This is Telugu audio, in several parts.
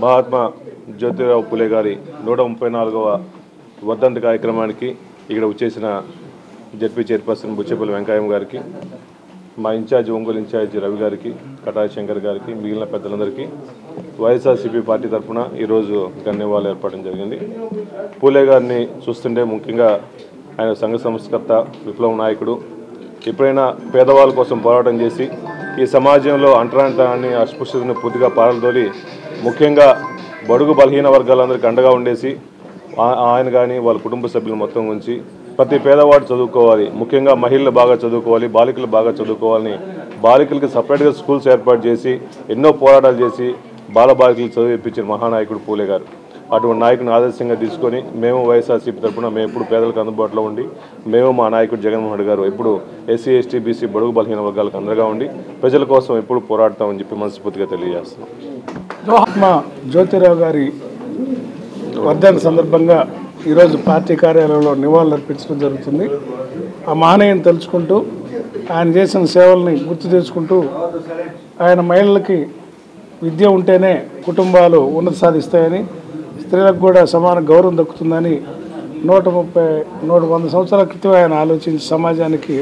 మహాత్మా జ్యోతిరావు పూలే గారి 134వ వర్ధంతి కార్యక్రమానికి ఇక్కడ వచ్చేసిన జెడ్పీ చైర్పర్సన్ బుచ్చేపల్లి వెంకయ్య గారికి, మా ఇన్ఛార్జ్ ఒంగోలు ఇన్ఛార్జ్ రవి గారికి, కటారి శంకర్ గారికి, మిగిలిన పెద్దలందరికీ వైఎస్ఆర్సీపీ పార్టీ తరఫున ఈరోజు ధన్యవాదాలు ఏర్పడడం జరిగింది. పూలే గారిని చూస్తుంటే ముఖ్యంగా ఆయన సంఘ సంస్కర్త, విప్లవ నాయకుడు. ఎప్పుడైనా పేదవాళ్ళ కోసం పోరాటం చేసి ఈ సమాజంలో అంటరానితనాన్ని, అస్పృశ్యతను పూర్తిగా పారదోలి ముఖ్యంగా బడుగు బలహీన వర్గాలందరికీ అండగా ఉండేసి ఆయన కానీ వాళ్ళ కుటుంబ సభ్యులు మొత్తం గురించి ప్రతి పేదవాడు చదువుకోవాలి, ముఖ్యంగా మహిళలు బాగా చదువుకోవాలి, బాలికలు బాగా చదువుకోవాలని బాలికలకి సపరేట్గా స్కూల్స్ ఏర్పాటు చేసి ఎన్నో పోరాటాలు చేసి బాలబాలికలు చదివిపించిన మహానాయకుడు పూలే గారు. అటువంటి నాయకుని ఆదర్శంగా తీసుకొని మేము వైఎస్ఆర్సీపీ తరఫున మేము ఎప్పుడు పేదలకు అందుబాటులో ఉండి, మేము మా నాయకుడు జగన్మోహన్ రెడ్డి గారు ఎప్పుడు ఎస్సీ, ఎస్టీ, బీసీ, బడుగు బలహీన వర్గాలకు అందరిగా ఉండి ప్రజల కోసం ఎప్పుడు పోరాడతామని చెప్పి మనస్ఫూర్తిగా తెలియజేస్తున్నాం. మహాత్మా జ్యోతిరావు గారి వర్ధంతి సందర్భంగా ఈరోజు పార్టీ కార్యాలయంలో నివాళులు అర్పించడం జరుగుతుంది. ఆ మహనీయుని తెలుసుకుంటూ ఆయన చేసిన సేవల్ని గుర్తు తెచ్చుకుంటూ ఆయన మహిళలకి విద్య ఉంటేనే కుటుంబాలు ఉన్నతి సాధిస్తాయని, స్త్రీలకు కూడా సమాన గౌరవం దక్కుతుందని 130-100 సంవత్సరాల క్రితం ఆయన ఆలోచించి సమాజానికి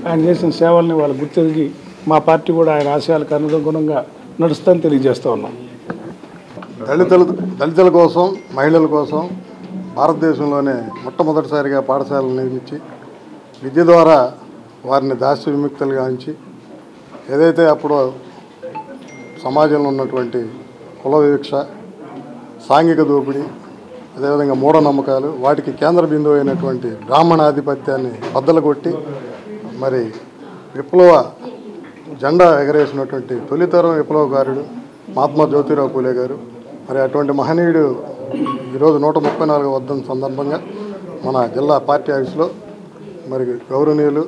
ఆయన చేసిన సేవల్ని వాళ్ళు గుర్తిరిగి మా పార్టీ కూడా ఆయన ఆశయాలకు అనుగుణంగా నడుస్తుందని తెలియజేస్తూ ఉన్నాం. దళితుల కోసం, మహిళల కోసం భారతదేశంలోనే మొట్టమొదటిసారిగా పాఠశాలలు నిర్మించి విద్య ద్వారా వారిని దాస్య విముక్తులు గాంచి ఏదైతే అప్పుడు సమాజంలో ఉన్నటువంటి కుల వివక్ష, సాంఘిక దోపిడీ, అదేవిధంగా మూఢనమ్మకాలు, వాటికి కేంద్ర బిందువు అయినటువంటి బ్రాహ్మణాధిపత్యాన్ని బద్దలు కొట్టి మరి విప్లవ జెండా ఎగరేసినటువంటి తొలితరం విప్లవకారుడు మహాత్మా జ్యోతిరావు పూలే గారు. మరి అటువంటి మహనీయుడు ఈరోజు 134వ వర్ధంతి సందర్భంగా మన జిల్లా పార్టీ ఆఫీసులో మరి గౌరవనీయులు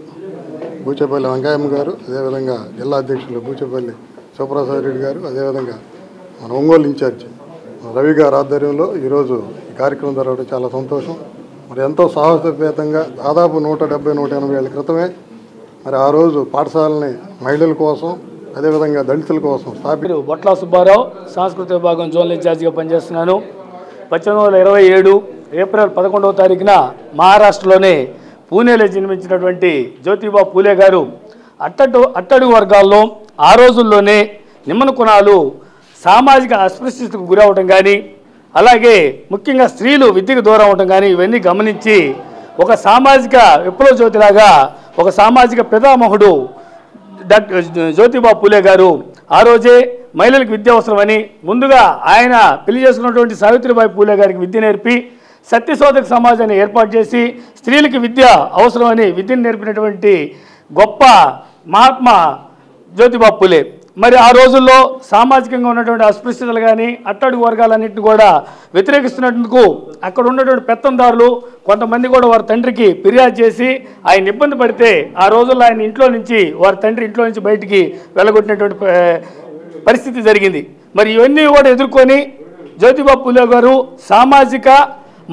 బూచేపల్లి వెంకయ్య గారు, అదేవిధంగా జిల్లా అధ్యక్షులు బూచేపల్లి శివప్రసాద్ రెడ్డి గారు, అదేవిధంగా మన ఒంగోలు ఇన్ఛార్జి రవి గారి ఆధ్వర్యంలో ఈరోజు ఈ కార్యక్రమం జరగడం చాలా సంతోషం. మరి ఎంతో సాహసోపేతంగా దాదాపు 170-180 ఏళ్ళ క్రితమే మరి ఆ రోజు పాఠశాలని మహిళల కోసం, అదేవిధంగా దళితుల కోసం స్థాపించారు. బొట్ల సుబ్బారావు, సాంస్కృతిక విభాగం జోనల్ ఇన్ఛార్జిగా పనిచేస్తున్నాను. 1827 ఏప్రిల్ 11వ తారీఖున మహారాష్ట్రలోనే పూణేలో జన్మించినటువంటి జ్యోతిబా పూలే గారు అట్టడుగు వర్గాల్లో ఆ రోజుల్లోనే నిమ్మన కుణాలు సామాజిక అస్పృశ్యతకు గురవటం కానీ, అలాగే ముఖ్యంగా స్త్రీలు విద్యకు దూరం అవటం కానీ ఇవన్నీ గమనించి ఒక సామాజిక విప్లవ జ్యోతిలాగా ఒక సామాజిక పితామహుడు డాక్టర్ జ్యోతిబా పూలే గారు ఆ రోజే మహిళలకు విద్య అవసరమని ముందుగా ఆయన పెళ్లి చేసుకున్నటువంటి సావిత్రిబాయి పూలే గారికి విద్య నేర్పి సత్యశోధక సమాజాన్ని ఏర్పాటు చేసి స్త్రీలకి విద్య అవసరమని విద్యను నేర్పినటువంటి గొప్ప మహాత్మా జ్యోతిబా పూలే. మరి ఆ రోజుల్లో సామాజికంగా ఉన్నటువంటి అస్పృశ్యతలు కానీ అట్టడుగు వర్గాలన్నింటినీ కూడా వ్యతిరేకిస్తున్నందుకు అక్కడ ఉన్నటువంటి పెత్తందారులు కొంతమంది కూడా వారి తండ్రికి ఫిర్యాదు చేసి ఆయన ఇబ్బంది పడితే ఆ రోజుల్లో ఆయన ఇంట్లో నుంచి వారి తండ్రి ఇంట్లో నుంచి బయటికి వెళ్ళగొట్టినటువంటి పరిస్థితి జరిగింది. మరి ఇవన్నీ కూడా ఎదుర్కొని జ్యోతిబా పూలే గారు సామాజిక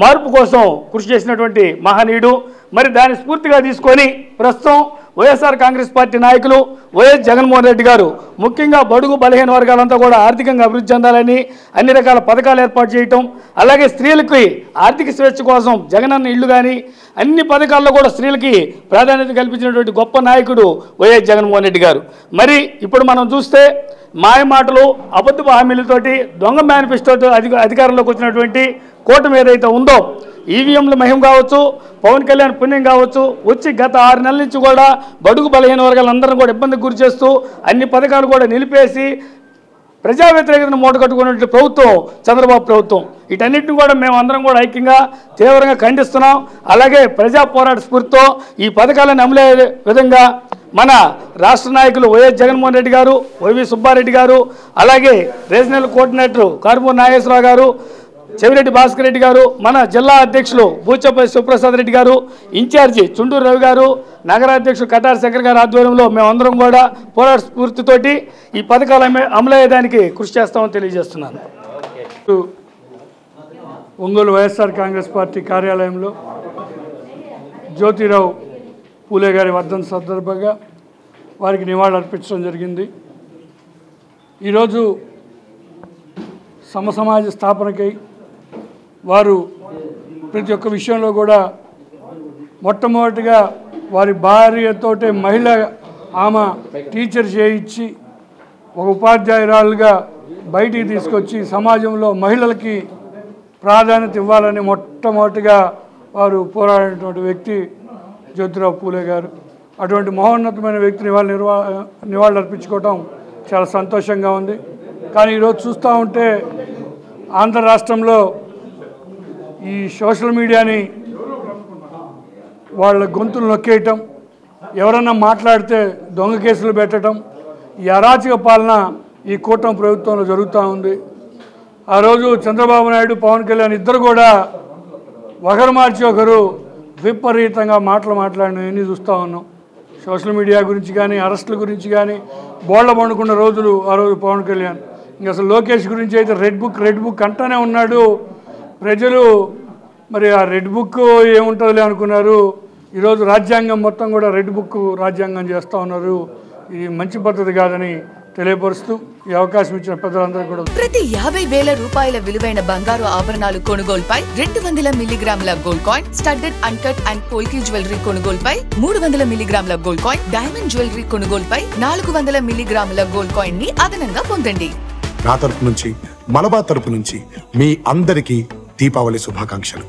మార్పు కోసం కృషి చేసినటువంటి మహనీయుడు. మరి దాన్ని స్ఫూర్తిగా తీసుకొని ప్రస్తుతం వైఎస్ఆర్ కాంగ్రెస్ పార్టీ నాయకులు వైఎస్ జగన్మోహన్ రెడ్డి గారు ముఖ్యంగా బడుగు బలహీన వర్గాలంతా కూడా ఆర్థికంగా అభివృద్ధి చెందాలని అన్ని రకాల పథకాలు ఏర్పాటు చేయటం, అలాగే స్త్రీలకి ఆర్థిక స్వేచ్ఛ కోసం జగనన్న ఇళ్ళు కానీ అన్ని పథకాల్లో కూడా స్త్రీలకి ప్రాధాన్యత కల్పించినటువంటి గొప్ప నాయకుడు వైఎస్ జగన్మోహన్ రెడ్డి గారు. మరి ఇప్పుడు మనం చూస్తే మాయ మాటలు, అబద్ధపు హామీలతోటి దొంగ మేనిఫెస్టోతో అధికారంలోకి వచ్చినటువంటి కూటమి ఏదైతే ఉందో, ఈవీఎంల మహిమ కావచ్చు, పవన్ కళ్యాణ్ పుణ్యం కావచ్చు, వచ్చి గత 6 నెలల నుంచి కూడా బడుగు బలహీన వర్గాలందరూ కూడా ఇబ్బందికి గురి చేస్తూ అన్ని పథకాలు కూడా నిలిపేసి ప్రజా వ్యతిరేకతను మూటగట్టుకున్నటువంటి ప్రభుత్వం చంద్రబాబు ప్రభుత్వం. వీటన్నిటిని కూడా మేము అందరం కూడా ఐక్యంగా తీవ్రంగా ఖండిస్తున్నాం. అలాగే ప్రజా పోరాట స్ఫూర్తితో ఈ పథకాలను అమలయ్యే విధంగా మన రాష్ట్ర నాయకులు వైఎస్ జగన్మోహన్ రెడ్డి గారు, వైవి సుబ్బారెడ్డి గారు, అలాగే రీజనల్ కోఆర్డినేటర్ కారుమూరి నాగేశ్వరరావు గారు, చెవిరెడ్డి భాస్కర్ రెడ్డి గారు, మన జిల్లా అధ్యక్షులు బూచపల్లి శివప్రసాద్ రెడ్డి గారు, ఇన్ఛార్జి చుండూరు రవి గారు, నగరాధ్యక్షుడు కటారి శంకర్ గారి ఆధ్వర్యంలో మేమందరం కూడా పోరాట స్ఫూర్తితోటి ఈ పథకాలు అమలయ్యేదానికి కృషి చేస్తామని తెలియజేస్తున్నాను. ఒంగోలు వైఎస్ఆర్ కాంగ్రెస్ పార్టీ కార్యాలయంలో జ్యోతిరావు పూలే గారి వర్ధంతి సందర్భంగా వారికి నివాళులు అర్పించడం జరిగింది. ఈరోజు సమసమాజ స్థాపనకై వారు ప్రతి ఒక్క విషయంలో కూడా మొట్టమొదటిగా వారి భార్యతోటే మహిళ ఆమె టీచర్ చేయించి ఒక ఉపాధ్యాయురాలుగా బయటికి తీసుకొచ్చి సమాజంలో మహిళలకి ప్రాధాన్యత ఇవ్వాలని మొట్టమొదటిగా వారు పోరాడినటువంటి వ్యక్తి జ్యోతిరావు పూలే గారు. అటువంటి మహోన్నతమైన వ్యక్తిని నివాళులు అర్పించుకోవటం చాలా సంతోషంగా ఉంది. కానీ ఈరోజు చూస్తూ ఉంటే ఆంధ్ర రాష్ట్రంలో ఈ సోషల్ మీడియాని వాళ్ళ గొంతులు నొక్కేయటం, ఎవరన్నా మాట్లాడితే దొంగ కేసులు పెట్టడం, ఈ అరాచక పాలన ఈ కూటమి ప్రభుత్వంలో జరుగుతూ ఉంది. ఆ రోజు చంద్రబాబు నాయుడు, పవన్ కళ్యాణ్ ఇద్దరు కూడా ఒకరు మార్చి ఒకరు విపరీతంగా మాట్లాడినవన్నీ చూస్తూ ఉన్నాం. సోషల్ మీడియా గురించి కానీ, అరెస్టుల గురించి కానీ బోళ్ళ పండుకున్న రోజులు ఆ రోజు పవన్ కళ్యాణ్. ఇంకా అసలు లోకేష్ గురించి అయితే రెడ్ బుక్ అంటానే ఉన్నాడు. ప్రజలు మరి ఆ రెడ్ బుక్ ఏముంటుందిలే అనుకున్నారు. ఈరోజు రాజ్యాంగం మొత్తం కూడా రెడ్ బుక్ రాజ్యాంగం చేస్తూ ఉన్నారు. ఇది మంచి పద్ధతి కాదని తెలియపరుస్తూ ఈ అవకాశం ఇచ్చిన పెద్దలందరికీ కూడా ప్రతి 50,000 రూపాయల విలువైన బంగారు ఆభరణాలు కొనుగోలుపై 200 మిల్లీగ్రాముల gold coin, studded uncut and polki jewellery కొనుగోలుపై 300 మిల్లీగ్రాముల గోల్డ్ కాయిన్, డైమండ్ జ్యువెలరీ కొనుగోలుపై 400 మిల్లీగ్రాముల గోల్డ్ కాయిన్ ని అదనంగా పొందండి. నా తరపు నుంచి, మలబార్ తరపు నుంచి మీ అందరికీ దీపావళి శుభాకాంక్షలు.